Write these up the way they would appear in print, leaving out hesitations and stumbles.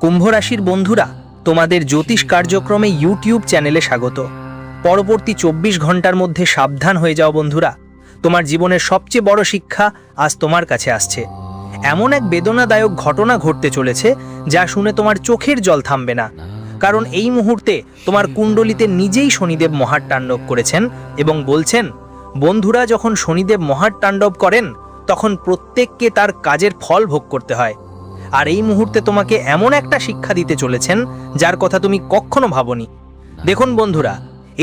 কুম্ভ রাশির বন্ধুরা, তোমাদের জ্যোতিষ কার্যক্রমে ইউটিউব চ্যানেলে স্বাগত। পরবর্তী 24 ঘন্টার মধ্যে সাবধান হয়ে যাও বন্ধুরা, তোমার জীবনের সবচেয়ে বড় শিক্ষা আজ তোমার কাছে আসছে। এমন এক বেদনাদায়ক ঘটনা ঘটতে চলেছে যা শুনে তোমার চোখের জল থামবে না। কারণ এই মুহূর্তে তোমার কুণ্ডলিতে নিজেই শনিদেব মহাতাণ্ডব করেছেন এবং বলছেন, বন্ধুরা, যখন শনিদেব মহাতাণ্ডব করেন তখন প্রত্যেককে তার কাজের ফল ভোগ করতে হয়। আর এই মুহূর্তে তোমাকে এমন একটা শিক্ষা দিতে চলেছেন যার কথা তুমি কখনো ভাবনি। দেখুন বন্ধুরা,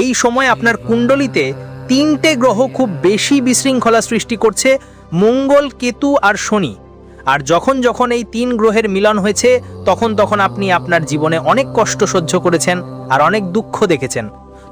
এই সময় আপনার কুণ্ডলিতে 3টে গ্রহ খুব বেশি বিশৃঙ্খলা সৃষ্টি করছে, মঙ্গল, কেতু আর শনি। আর যখন যখন এই 3 গ্রহের মিলন হয়েছে তখন তখন আপনি আপনার জীবনে অনেক কষ্ট সহ্য করেছেন আর অনেক দুঃখ দেখেছেন।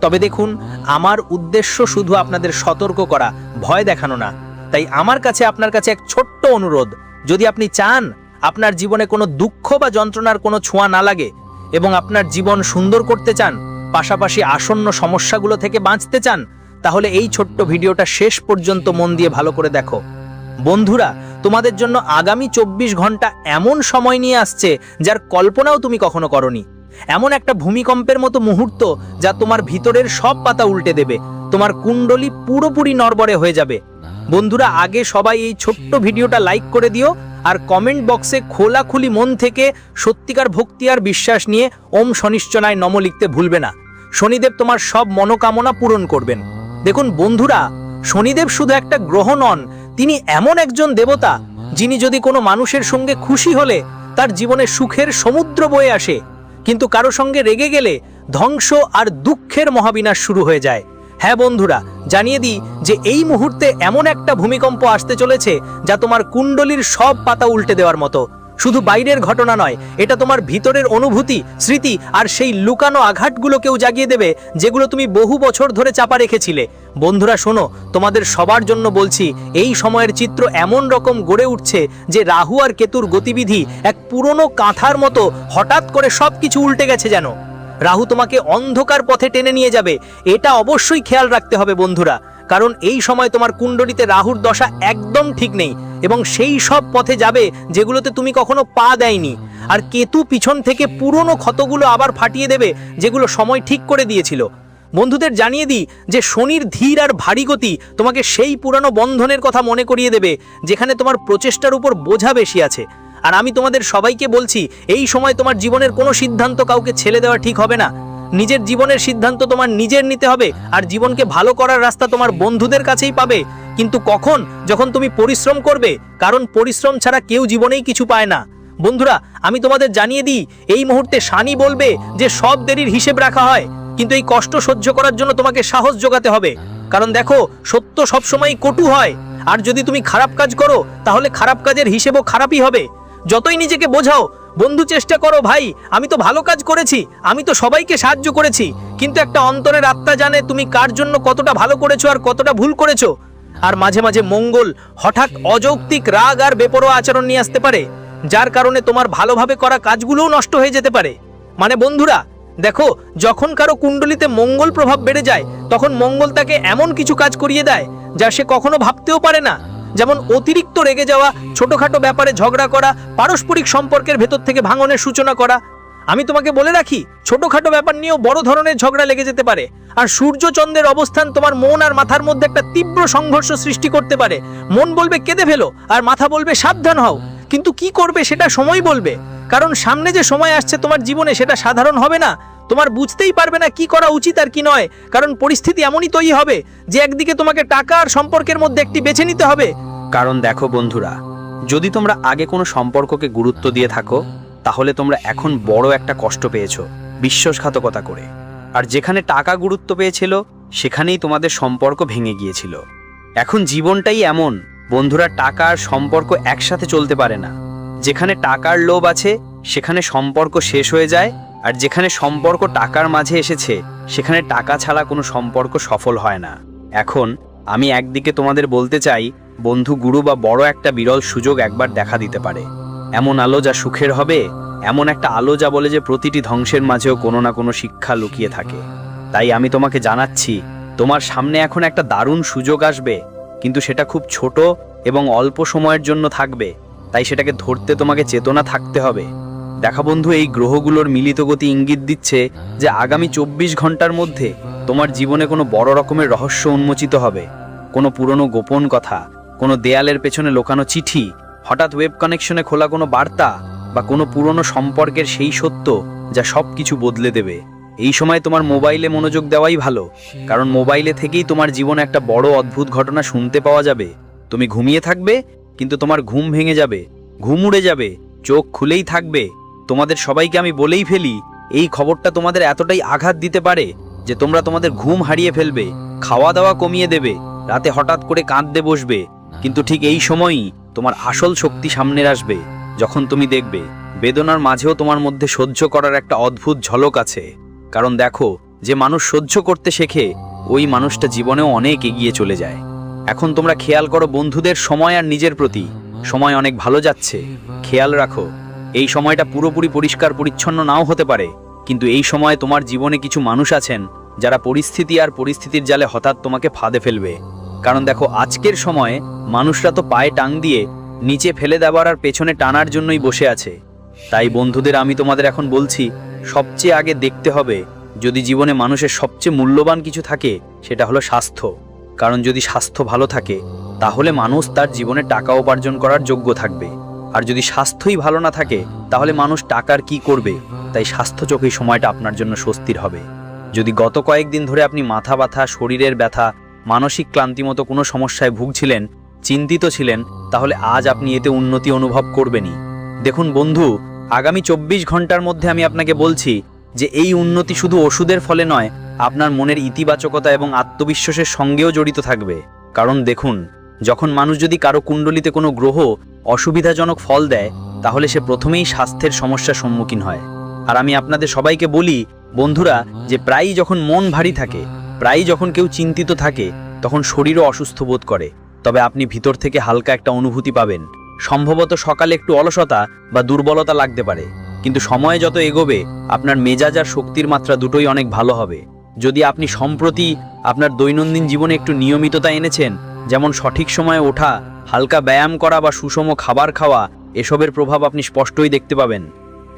তবে দেখুন, আমার উদ্দেশ্য শুধু আপনাদের সতর্ক করা, ভয় দেখানো না। তাই আমার কাছে আপনার কাছে এক ছোট্ট অনুরোধ, যদি আপনি চান আপনার জীবনে কোনো দুঃখ বা যন্ত্রণার কোনো ছোঁয়া না লাগে এবং আপনার জীবন সুন্দর করতে চান, পাশাপাশি আসন্ন সমস্যাগুলো থেকে বাঁচতে চান, তাহলে এই ছোট্ট ভিডিওটা শেষ পর্যন্ত মন দিয়ে ভালো করে দেখো। বন্ধুরা, তোমাদের জন্য আগামী 24 ঘন্টা এমন সময় নিয়ে আসছে যার কল্পনাও তুমি কখনো করনি। এমন একটা ভূমিকম্পের মতো মুহূর্ত যা তোমার ভিতরের সব পাতা উল্টে দেবে, তোমার কুণ্ডলী পুরোপুরি নড়বড়ে হয়ে যাবে। বন্ধুরা, আগে সবাই এই ছোট্ট ভিডিওটা লাইক করে দিও আর কমেন্ট বক্সে খোলাখুলি মন থেকে সত্যিকার ভক্তি আর বিশ্বাস নিয়ে ওম শনিশ্চরায় নমঃ লিখতে ভুলবে না। শনিদেব তোমার সব মনোকামনা পূরণ করবেন। দেখুন বন্ধুরা, শনিদেব শুধু একটা গ্রহ নন, তিনি এমন একজন দেবতা যিনি যদি কোনো মানুষের সঙ্গে খুশি হলে তার জীবনে সুখের সমুদ্র বয়ে আসে, কিন্তু কারো সঙ্গে রেগে গেলে ধ্বংস আর দুঃখের মহাবিনাশ শুরু হয়ে যায়। হ্যাঁ বন্ধুরা, জানিয়ে দিই যে এই মুহূর্তে এমন একটা ভূমিকম্প আসতে চলেছে যা তোমার কুণ্ডলীর সব পাতা উল্টে দেওয়ার মতো। শুধু বাইরের ঘটনা নয়, এটা তোমার ভিতরের অনুভূতি, স্মৃতি আর সেই লুকানো আঘাতগুলোকেও জাগিয়ে দেবে যেগুলো তুমি বহু বছর ধরে চাপা রেখেছিলে। বন্ধুরা শোনো, তোমাদের সবার জন্য বলছি, এই সময়ের চিত্র এমন রকম গড়ে উঠছে যে রাহু আর কেতুর গতিবিধি এক পুরনো কাঁথার মতো হঠাৎ করে সবকিছু উল্টে গেছে যেন। রাহু তোমাকে অন্ধকার পথে টেনে নিয়ে যাবে, এটা অবশ্যই খেয়াল রাখতে হবে বন্ধুরা। কারণ এই সময় তোমার কুণ্ডলিতে রাহুর দশা একদম ঠিক নেই এবং সেই সব পথে যাবে যেগুলোতে তুমি কখনো পা দেয়নি। আর কেতু পিছন থেকে পুরনো ক্ষতগুলো আবার ফাটিয়ে দেবে যেগুলো সময় ঠিক করে দিয়েছিল। বন্ধুদের জানিয়ে দিই যে শনির ধীর আর ভারী গতি তোমাকে সেই পুরানো বন্ধনের কথা মনে করিয়ে দেবে যেখানে তোমার প্রচেষ্টার উপর বোঝা বেশি আছে। আর আমি তোমাদের সবাইকে বলছি, এই সময় তোমার জীবনের কোনো সিদ্ধান্ত কাউকে ছেড়ে দেওয়া ঠিক হবে না। নিজের জীবনের সিদ্ধান্ত তোমার নিজের নিতে হবে আর জীবনকে ভালো করার রাস্তা তোমার বন্ধুদের কাছেই পাবে। কিন্তু কখন? যখন তুমি পরিশ্রম করবে, কারণ পরিশ্রম ছাড়া কেউ জীবনেই কিছু পায় না। বন্ধুরা, আমি তোমাদের জানিয়ে দিই, এই মুহূর্তে শনি বলবে যে সব দেরির হিসেব রাখা হয়, কিন্তু এই কষ্ট সহ্য করার জন্য তোমাকে সাহস জোগাতে হবে। কারণ দেখো, সত্য সবসময়ই কটু হয়, আর যদি তুমি খারাপ কাজ করো তাহলে খারাপ কাজের হিসেবও খারাপই হবে। যতই নিজেকে বোঝাও, বন্ধু চেষ্টা করো, ভাই আমি তো ভালো কাজ করেছি, আমি তো সবাইকে সাহায্য করেছি, কিন্তু একটা অন্তরের আত্মা জানে তুমি কার জন্য কতটা ভালো করেছো আর কতটা ভুল করেছো। আর মাঝে মাঝে মঙ্গল হঠাৎ অযৌক্তিক রাগ আর বেপরোয়া আচরণ নিয়ে আসতে পারে, যার কারণে তোমার ভালোভাবে করা কাজগুলোও নষ্ট হয়ে যেতে পারে। মানে বন্ধুরা দেখো, যখন কারো কুণ্ডলিতে মঙ্গল প্রভাব বেড়ে যায় তখন মঙ্গল তাকে এমন কিছু কাজ করিয়ে দেয় যা সে কখনো ভাবতেও পারে না। যেমন অতিরিক্ত রেগে যাওয়া, ছোটখাটো ব্যাপারে ঝগড়া করা, পারস্পরিক সম্পর্কের ভেতর থেকে ভাঙনের সূচনা করা। আমি তোমাকে বলে রাখি, ছোটখাটো ব্যাপার নিয়েও বড় ধরনের ঝগড়া লেগে যেতে পারে। আর সূর্য চন্দ্রের অবস্থান তোমার মন আর মাথার মধ্যে একটা তীব্র সংঘর্ষ সৃষ্টি করতে পারে। মন বলবে কেঁদে ফেলো আর মাথা বলবে সাবধান হও, কিন্তু কি করবে সেটা সময় বলবে। কারণ সামনে যে সময় আসছে তোমার জীবনে সেটা সাধারণ হবে না। তোমার বুঝতেই পারবে না কি করা উচিত আর কি নয়, কারণ পরিস্থিতি এমনই তৈরি হবে যে একদিকে তোমাকে টাকা আর সম্পর্কের মধ্যে একটি বেছে নিতে হবে। কারণ দেখো বন্ধুরা, যদি তোমরা আগে কোনো সম্পর্ককে গুরুত্ব দিয়ে থাকো তাহলে তোমরা এখন বড় একটা কষ্ট পেয়েছো বিশ্বাসঘাতকতা করে। আর যেখানে টাকা গুরুত্ব পেয়েছিল সেখানেই তোমাদের সম্পর্ক ভেঙে গিয়েছিল। এখন জীবনটাই এমন বন্ধুরা, টাকা আর সম্পর্ক একসাথে চলতে পারে না। যেখানে টাকার লোভ আছে সেখানে সম্পর্ক শেষ হয়ে যায়, আর যেখানে সম্পর্ক টাকার মাঝে এসেছে সেখানে টাকা ছাড়া কোনো সম্পর্ক সফল হয় না। এখন আমি একদিকে তোমাদের বলতে চাই, বন্ধু, গুরু বা বড় একটা বিরল সুযোগ একবার দেখা দিতে পারে। এমন আলো যা সুখের হবে, এমন একটা আলো যা বলে যে প্রতিটি ধ্বংসের মাঝেও কোনো না কোনো শিক্ষা লুকিয়ে থাকে। তাই আমি তোমাকে জানাচ্ছি, তোমার সামনে এখন একটা দারুণ সুযোগ আসবে, কিন্তু সেটা খুব ছোট এবং অল্প সময়ের জন্য থাকবে। তাই সেটাকে ধরতে তোমাকে চেতনা থাকতে হবে। দেখা বন্ধু, এই গ্রহগুলোর মিলিত গতি ইঙ্গিত দিচ্ছে যে আগামী 24 ঘন্টার মধ্যে তোমার জীবনে কোনো বড় রকমের রহস্য উন্মোচিত হবে। কোনো পুরনো গোপন কথা, কোনো দেয়ালের পেছনে লুকানো চিঠি, হঠাৎ ওয়েব কানেকশনে খোলা কোনো বার্তা, বা কোনো পুরনো সম্পর্কের সেই সত্য যা সব কিছু বদলে দেবে। এই সময় তোমার মোবাইলে মনোযোগ দেওয়াই ভালো, কারণ মোবাইলে থেকেই তোমার জীবনে একটা বড় অদ্ভুত ঘটনা শুনতে পাওয়া যাবে। তুমি ঘুমিয়ে থাকবে, কিন্তু তোমার ঘুম ভেঙে যাবে, ঘুম উড়ে যাবে, চোখ খুলেই থাকবে। তোমাদের সবাইকে আমি বলেই ফেলি, এই খবরটা তোমাদের এতটাই আঘাত দিতে পারে যে তোমরা তোমাদের ঘুম হারিয়ে ফেলবে, খাওয়া দাওয়া কমিয়ে দেবে, রাতে হঠাৎ করে কাঁদতে বসবে। কিন্তু ঠিক এই সময়ই তোমার আসল শক্তি সামনে আসবে, যখন তুমি দেখবে বেদনার মাঝেও তোমার মধ্যে সহ্য করার একটা অদ্ভুত ঝলক আছে। কারণ দেখো, যে মানুষ সহ্য করতে শেখে ওই মানুষটা জীবনেও অনেক এগিয়ে চলে যায়। এখন তোমরা খেয়াল করো বন্ধুদের সময় আর নিজের প্রতি। সময় অনেক ভালো যাচ্ছে, খেয়াল রাখো। এই সময়টা পুরোপুরি পরিষ্কার পরিচ্ছন্ন নাও হতে পারে, কিন্তু এই সময় তোমার জীবনে কিছু মানুষ আছেন যারা পরিস্থিতি আর পরিস্থিতির জালে হঠাৎ তোমাকে ফাঁদে ফেলবে। কারণ দেখো, আজকের সময়ে মানুষরা তো পায়ে টাং দিয়ে নিচে ফেলে দেওয়ার আর পেছনে টানার জন্যই বসে আছে। তাই বন্ধুদের আমি তোমাদের এখন বলছি, সবচেয়ে আগে দেখতে হবে, যদি জীবনে মানুষের সবচেয়ে মূল্যবান কিছু থাকে সেটা হলো স্বাস্থ্য। কারণ যদি স্বাস্থ্য ভালো থাকে তাহলে মানুষ তার জীবনে টাকা উপার্জন করার যোগ্য থাকবে, আর যদি স্বাস্থ্যই ভালো না থাকে তাহলে মানুষ টাকার কি করবে। তাই স্বাস্থ্য চোখেই সময়টা আপনার জন্য স্বস্তির হবে। যদি গত কয়েকদিন ধরে আপনি মাথা ব্যথা, শরীরের ব্যথা, মানসিক ক্লান্তি মতো কোনো সমস্যায় ভুগছিলেন, চিন্তিত ছিলেন, তাহলে আজ আপনি এতে উন্নতি অনুভব করবেনই। দেখুন বন্ধু, আগামী 24 ঘন্টার মধ্যে আমি আপনাকে বলছি যে এই উন্নতি শুধু ওষুধের ফলে নয়, আপনার মনের ইতিবাচকতা এবং আত্মবিশ্বাসের সঙ্গেও জড়িত থাকবে। কারণ দেখুন, যখন মানুষ যদি কারো কুণ্ডলিতে কোনো গ্রহ অসুবিধাজনক ফল দেয়, তাহলে সে প্রথমেই স্বাস্থ্যের সমস্যার সম্মুখীন হয়। আর আমি আপনাদের সবাইকে বলি বন্ধুরা, যে প্রায়ই যখন মন ভারী থাকে, প্রায়ই যখন কেউ চিন্তিত থাকে, তখন শরীরও অসুস্থ বোধ করে। তবে আপনি ভিতর থেকে হালকা একটা অনুভূতি পাবেন। সম্ভবত সকালে একটু অলসতা বা দুর্বলতা লাগতে পারে, কিন্তু সময় যত এগোবে আপনার মেজাজ আর শক্তির মাত্রা দুটোই অনেক ভালো হবে। যদি আপনি সম্প্রতি আপনার দৈনন্দিন জীবনে একটু নিয়মিততা এনেছেন, যেমন সঠিক সময়ে ওঠা, হালকা ব্যায়াম করা বা সুষম খাবার খাওয়া, এসবের প্রভাব আপনি স্পষ্টই দেখতে পাবেন।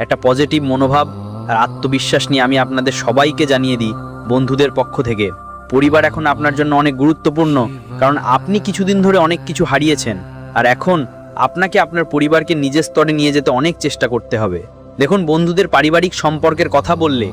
একটা পজিটিভ মনোভাব আর আত্মবিশ্বাস নিয়ে আমি আপনাদের সবাইকে জানিয়ে দিই, বন্ধুদের পক্ষ থেকে, পরিবার এখন আপনার জন্য অনেক গুরুত্বপূর্ণ। কারণ আপনি কিছুদিন ধরে অনেক কিছু হারিয়েছেন, আর এখন আপনাকে আপনার পরিবারকে নিজের স্তরে নিয়ে যেতে অনেক চেষ্টা করতে হবে। দেখুন, বন্ধুদের পারিবারিক সম্পর্কের কথা বললে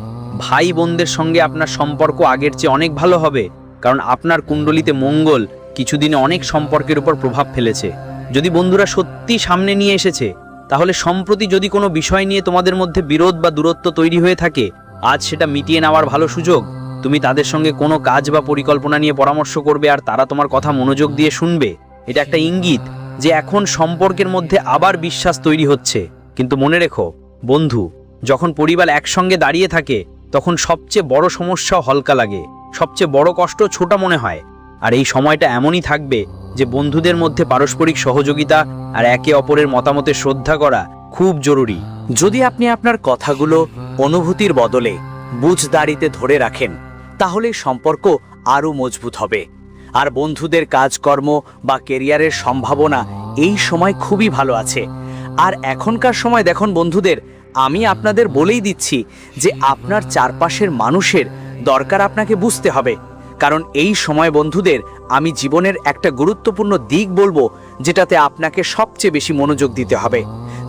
ভাই বোনদের সঙ্গে আপনার সম্পর্ক আগের চেয়ে অনেক ভালো হবে। কারণ আপনার কুণ্ডলিতে মঙ্গল কিছুদিনে অনেক সম্পর্কের উপর প্রভাব ফেলেছে। যদি বন্ধুরা সত্যি সামনে নিয়ে এসেছে, তাহলে সম্প্রতি যদি কোনো বিষয় নিয়ে তোমাদের মধ্যে বিরোধ বা দূরত্ব তৈরি হয়ে থাকে, আজ সেটা মিটিয়ে নেওয়ার ভালো সুযোগ। তুমি তাদের সঙ্গে কোনো কাজ বা পরিকল্পনা নিয়ে পরামর্শ করবে, আর তারা তোমার কথা মনোযোগ দিয়ে শুনবে। এটা একটা ইঙ্গিত যে এখন সম্পর্কের মধ্যে আবার বিশ্বাস তৈরি হচ্ছে। কিন্তু মনে রেখো বন্ধু, যখন পরিবার একসঙ্গে দাঁড়িয়ে থাকে, তখন সবচেয়ে বড় সমস্যাও হালকা লাগে, সবচেয়ে বড় কষ্ট ছোট মনে হয়। আর এই সময়টা এমনই থাকবে যে বন্ধুদের মধ্যে পারস্পরিক সহযোগিতা আর একে অপরের মতামতের শ্রদ্ধা করা খুব জরুরি। যদি আপনি আপনার কথাগুলো অনুভূতির বদলে বুঝদারিতে ধরে রাখেন, তাহলে সম্পর্ক আরও মজবুত হবে। আর বন্ধুদের কাজকর্ম বা কেরিয়ারের সম্ভাবনা এই সময় খুবই ভালো আছে। আর এখনকার সময় দেখুন বন্ধুদের, আমি আপনাদের বলেই দিচ্ছি যে আপনার চারপাশের মানুষের দরকার আপনাকে বুঝতে হবে। কারণ এই সময় বন্ধুদের আমি জীবনের একটা গুরুত্বপূর্ণ দিক বলবো, যেটাতে আপনাকে সবচেয়ে বেশি মনোযোগ দিতে হবে।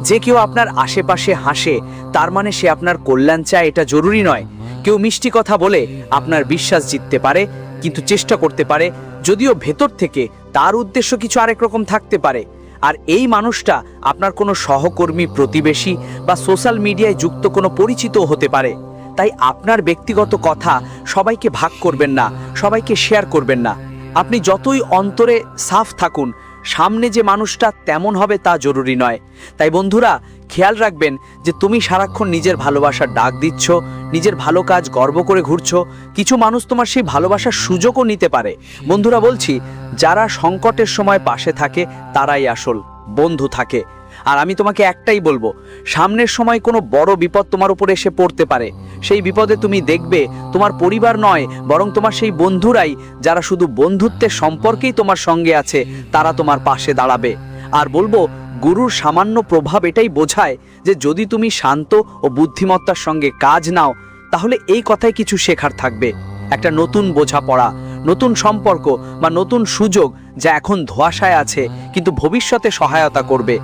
যে কেউ আপনার আশেপাশে হাসে, তার মানে সে আপনার কল্যাণ চায়, এটা জরুরি নয়। কেউ মিষ্টি কথা বলে আপনার বিশ্বাস জিততে পারে, কিন্তু চেষ্টা করতে পারে, যদিও ভেতর থেকে তার উদ্দেশ্য কিছু আরেক রকম থাকতে পারে। আর এই মানুষটা আপনার কোনো সহকর্মী, প্রতিবেশী বা সোশ্যাল মিডিয়ায় যুক্ত কোনো পরিচিতও হতে পারে। তাই আপনার ব্যক্তিগত কথা সবাইকে ভাগ করবেন না, সবাইকে শেয়ার করবেন না। আপনি যতই অন্তরে সাফ থাকুন, সামনে যে মানুষটা তেমন হবে তা জরুরি নয়। তাই বন্ধুরা, খেয়াল রাখবেন যে তুমি সারাক্ষণ নিজের ভালোবাসার ডাক দিচ্ছ, নিজের ভালো কাজ গর্ব করে ঘুরছো। কিছু মানুষ তোমার সেই ভালোবাসার সুযোগও নিতে পারে। বন্ধুরা বলছি, যারা সংকটের সময় পাশে থাকে তারাই আসল বন্ধু থাকে। আর আমি তোমাকে একটাই বলবো, সামনের সময় কোনো বড় বিপদ তোমার উপরে এসে পড়তে পারে। সেই বিপদে তুমি দেখবে তোমার পরিবার নয়, বরং তোমার সেই বন্ধুরাই, যারা শুধু বন্ধুত্বের সম্পর্কেই তোমার সঙ্গে আছে, তারা তোমার পাশে দাঁড়াবে। আর বলবো, গুরুর সামান্য প্রভাব এটাই বোঝায় যে যদি তুমি শান্ত ও বুদ্ধিমত্তার সঙ্গে কাজ নাও তাহলে এই কথায় কিছু শেখার থাকবে, একটা নতুন বোঝাপড়া, নতুন সম্পর্ক বা নতুন সুযোগ যা এখন ধোঁয়াশায় আছে কিন্তু ভবিষ্যতে সহায়তা করবে।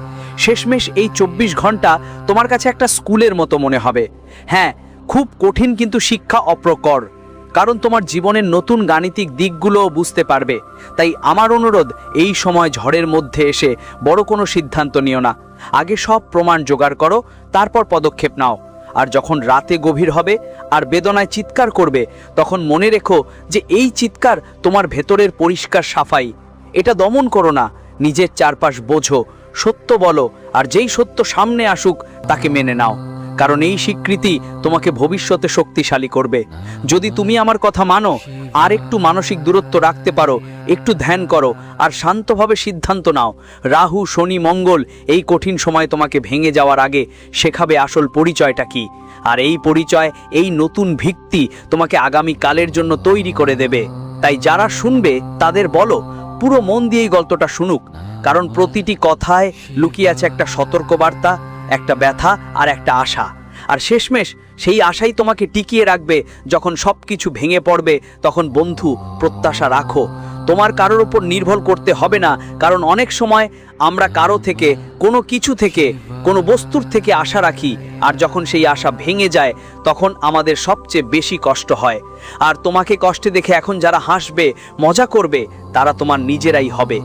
শেষমেশ এই 24 ঘন্টা তোমার কাছে একটা স্কুলের মতো মনে হবে। হ্যাঁ, খুব কঠিন কিন্তু শিক্ষা অপ্রকর, কারণ তোমার জীবনের নতুন গাণিতিক দিকগুলোও বুঝতে পারবে। তাই আমার অনুরোধ, এই সময় ঝড়ের মধ্যে এসে বড় কোনো সিদ্ধান্ত নিও না। আগে সব প্রমাণ জোগাড় করো, তারপর পদক্ষেপ নাও। আর যখন রাতে গভীর হবে আর বেদনায় চিৎকার করবে, তখন মনে রেখো যে এই চিৎকার তোমার ভেতরের পরিষ্কার সাফাই। এটা দমন করো না, নিজের চারপাশ বোঝো, সত্য বলো, আর যেই সত্য সামনে আসুক তাকে মেনে নাও, কারণ এই স্বীকৃতি তোমাকে ভবিষ্যতে শক্তিশালী করবে। যদি তুমি আমার কথা মানো, আর একটু মানসিক দূরত্ব রাখতে পারো, একটু ধ্যান করো আর শান্তভাবে সিদ্ধান্ত নাও, রাহু, শনি, মঙ্গল এই কঠিন সময় তোমাকে ভেঙে যাওয়ার আগে শেখাবে আসল পরিচয়টা কি। আর এই পরিচয়, এই নতুন ভিত্তি তোমাকে আগামী কালের জন্য তৈরি করে দেবে। তাই যারা শুনবে তাদের বলো, পুরো মন দিয়ে এই গল্পটা শুনুক, কারণ প্রতিটি কথায় লুকিয়ে আছে একটা সতর্কবার্তা, একটা ব্যথা আর একটা আশা। আর শেষমেশ সেই আশাই তোমাকে টিকিয়ে রাখবে। যখন সব কিছু ভেঙে পড়বে, তখন বন্ধু, প্রত্যাশা রাখো, তোমার কারোর উপর নির্ভর করতে হবে না। কারণ অনেক সময় আমরা কারো থেকে, কোনো কিছু থেকে, কোনো বস্তুর থেকে আশা রাখি, আর যখন সেই আশা ভেঙে যায় তখন আমাদের সবচেয়ে বেশি কষ্ট হয়। আর তোমাকে কষ্টে দেখে এখন যারা হাসবে, মজা করবে, তারা তোমার নিজেরাই হবে।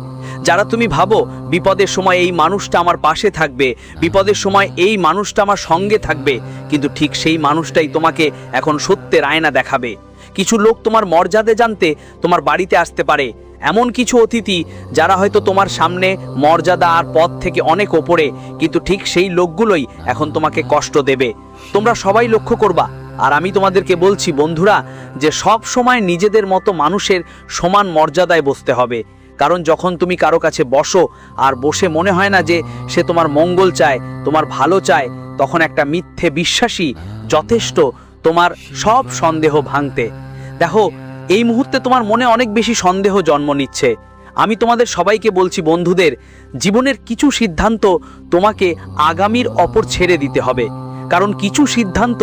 যারা তুমি ভাবো বিপদের সময় এই মানুষটা আমার পাশে থাকবে, বিপদের সময় এই মানুষটা আমার সঙ্গে থাকবে, কিন্তু ঠিক সেই মানুষটাই তোমাকে এখন সত্যের আয়না দেখাবে। কিছু লোক তোমার মর্যাদা জানতে তোমার বাড়িতে আসতে পারে, এমন কিছু অতিথি যারা হয়তো তোমার সামনে মর্যাদা আর পদ থেকে অনেক ওপরে, কিন্তু ঠিক সেই লোকগুলোই এখন তোমাকে কষ্ট দেবে। তোমরা সবাই লক্ষ্য করবা। আর আমি তোমাদেরকে বলছি বন্ধুরা, যে সব সময় নিজেদের মতো মানুষের সমান মর্যাদায় বসতে হবে। কারণ যখন তুমি কারো কাছে বসো আর বসে মনে হয় না যে সে তোমার মঙ্গল চায়, তোমার ভালো চায়, তখন একটা মিথ্যে বিশ্বাসী যথেষ্ট তোমার সব সন্দেহ ভাঙতে। দেখো, এই মুহূর্তে তোমার মনে অনেক বেশি সন্দেহ জন্ম নিচ্ছে। আমি তোমাদের সবাইকে বলছি বন্ধুদের, জীবনের কিছু সিদ্ধান্ত তোমাকে আগামীর অপর ছেড়ে দিতে হবে, কারণ কিছু সিদ্ধান্ত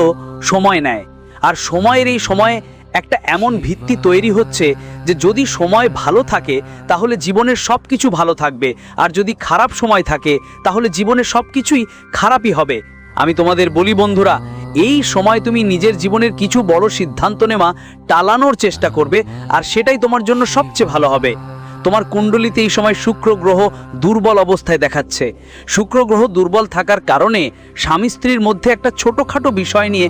সময় নেয়। আর সময়ের এই সময়ে একটা এমন ভিত্তি তৈরি হচ্ছে যে যদি সময় ভালো থাকে তাহলে জীবনের সব কিছু ভালো থাকবে, আর যদি খারাপ সময় থাকে তাহলে জীবনের সব কিছুই খারাপই হবে। আমি তোমাদের বলি বন্ধুরা, এই সময় তুমি নিজের জীবনের কিছু বড় সিদ্ধান্ত নেওয়া টালানোর চেষ্টা করবে, আর সেটাই তোমার জন্য সবচেয়ে ভালো হবে। তোমার কুণ্ডলিতে এই সময় শুক্র গ্রহ দুর্বল অবস্থায় দেখাচ্ছে। শুক্র গ্রহ দুর্বল থাকার কারণে স্বামী স্ত্রীর মধ্যে একটা ছোটখাটো বিষয় নিয়ে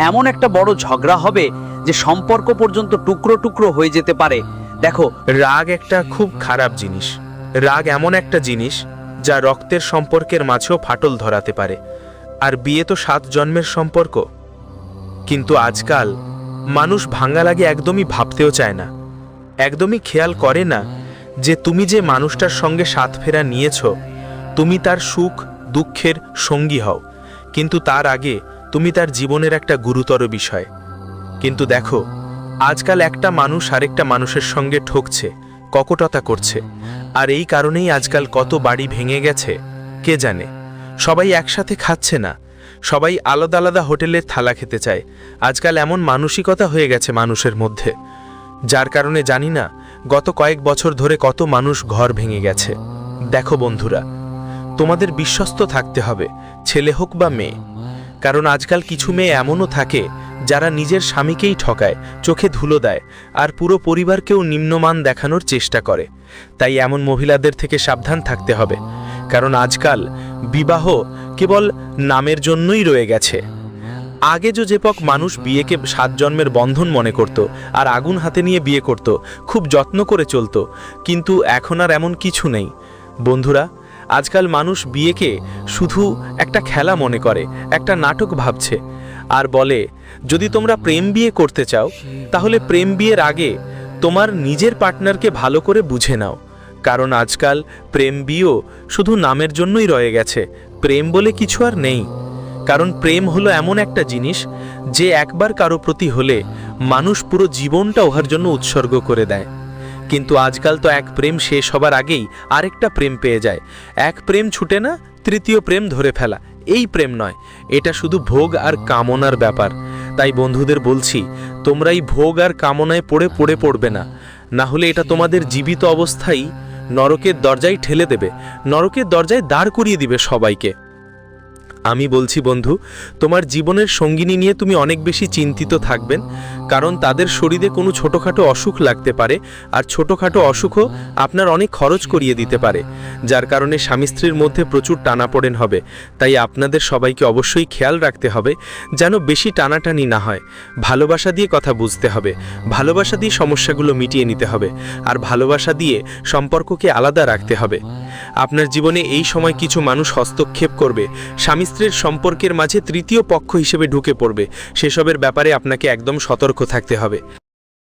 এমন একটা বড় ঝগড়া হবে যে সম্পর্ক পর্যন্ত টুকরো টুকরো হয়ে যেতে পারে। দেখো, রাগ একটা খুব খারাপ জিনিস। রাগ এমন একটা জিনিস যা রক্তের সম্পর্কের মাঝেও ফাটল ধরাতে পারে। আর বিয়ে তো 7 জন্মের সম্পর্ক। কিন্তু আজকাল মানুষ ভাঙা লাগে একদমই ভাবতেও চায় না, একদমই খেয়াল করে না যে তুমি যে মানুষটার সঙ্গে সাথ ফেরা নিয়েছ, তুমি তার সুখ দুঃখের সঙ্গী হও, কিন্তু তার আগে তুমি তার জীবনের একটা গুরুতর বিষয়। কিন্তু দেখো, আজকাল একটা মানুষ আরেকটা মানুষের সঙ্গে ঠকছে, কপটতা করছে, আর এই কারণেই আজকাল কত বাড়ি ভেঙে গেছে কে জানে। সবাই একসাথে খাচ্ছে না, সবাই আলাদা আলাদা হোটেলের থালা খেতে চায়। আজকাল এমন মানসিকতা হয়ে গেছে মানুষের মধ্যে, যার কারণে জানি না গত কয়েক বছর ধরে কত মানুষ ঘর ভেঙে গেছে। দেখো বন্ধুরা, তোমাদের বিশ্বস্ত থাকতে হবে, ছেলে হোক বা মেয়ে। কারণ আজকাল কিছু মেয়ে এমনও থাকে যারা নিজের স্বামীকেই ঠকায়, চোখে ধুলো দেয়, আর পুরো পরিবারকেও নিম্নমান দেখানোর চেষ্টা করে। তাই এমন মহিলাদের থেকে সাবধান থাকতে হবে, কারণ আজকাল বিবাহ কেবল নামের জন্যই রয়ে গেছে। আগে যেপক মানুষ বিয়েকে 7 জন্মের বন্ধন মনে করত আর আগুন হাতে নিয়ে বিয়ে করত, খুব যত্ন করে চলত, কিন্তু এখন আর এমন কিছু নেই বন্ধুরা। আজকাল মানুষ বিয়েকে শুধু একটা খেলা মনে করে, একটা নাটক ভাবছে, আর বলে যদি তোমরা প্রেম বিয়ে করতে চাও তাহলে প্রেম বিয়ের আগে তোমার নিজের পার্টনারকে ভালো করে বুঝে নাও। কারণ আজকাল প্রেম বিয়েও শুধু নামের জন্যই রয়ে গেছে, প্রেম বলে কিছু আর নেই। কারণ প্রেম হলো এমন একটা জিনিস যে একবার কারো প্রতি হলে মানুষ পুরো জীবনটা ওহার জন্য উৎসর্গ করে দেয়। কিন্তু আজকাল তো এক প্রেম শেষ হবার আগেই আরেকটা প্রেম পেয়ে যায়। এক প্রেম ছুটে না, তৃতীয় প্রেম ধরে ফেলা, এই প্রেম নয়, এটা শুধু ভোগ আর কামনার ব্যাপার। তাই বন্ধুদের বলছি, তোমরা এই ভোগ আর কামনায় পড়বে না, না হলে এটা তোমাদের জীবিত অবস্থায় নরকের দরজায় ঠেলে দেবে, নরকের দরজায় দাঁড় করিয়ে দিবে সবাইকে। আমি বলছি বন্ধু, তোমার জীবনের সঙ্গিনী নিয়ে তুমি অনেক বেশি চিন্তিত থাকবেন, কারণ তাদের শরীরে কোনো ছোটোখাটো অসুখ লাগতে পারে, আর ছোটোখাটো অসুখও আপনার অনেক খরচ করিয়ে দিতে পারে, যার কারণে স্বামী স্ত্রীর মধ্যে প্রচুর টানাপোড়েন হবে। তাই আপনাদের সবাইকে অবশ্যই খেয়াল রাখতে হবে যেন বেশি টানাটানি না হয়। ভালোবাসা দিয়ে কথা বুঝতে হবে, ভালোবাসা দিয়ে সমস্যাগুলো মিটিয়ে নিতে হবে, আর ভালোবাসা দিয়ে সম্পর্ককে আলাদা রাখতে হবে। আপনার জীবনে এই সময় কিছু মানুষ হস্তক্ষেপ করবে, স্বামী স্ত্রীর সম্পর্কের মাঝে তৃতীয় পক্ষ হিসেবে ঢুকে পড়বে। সেসবের ব্যাপারে আপনাকে একদম সতর্ক থাকতে হবে।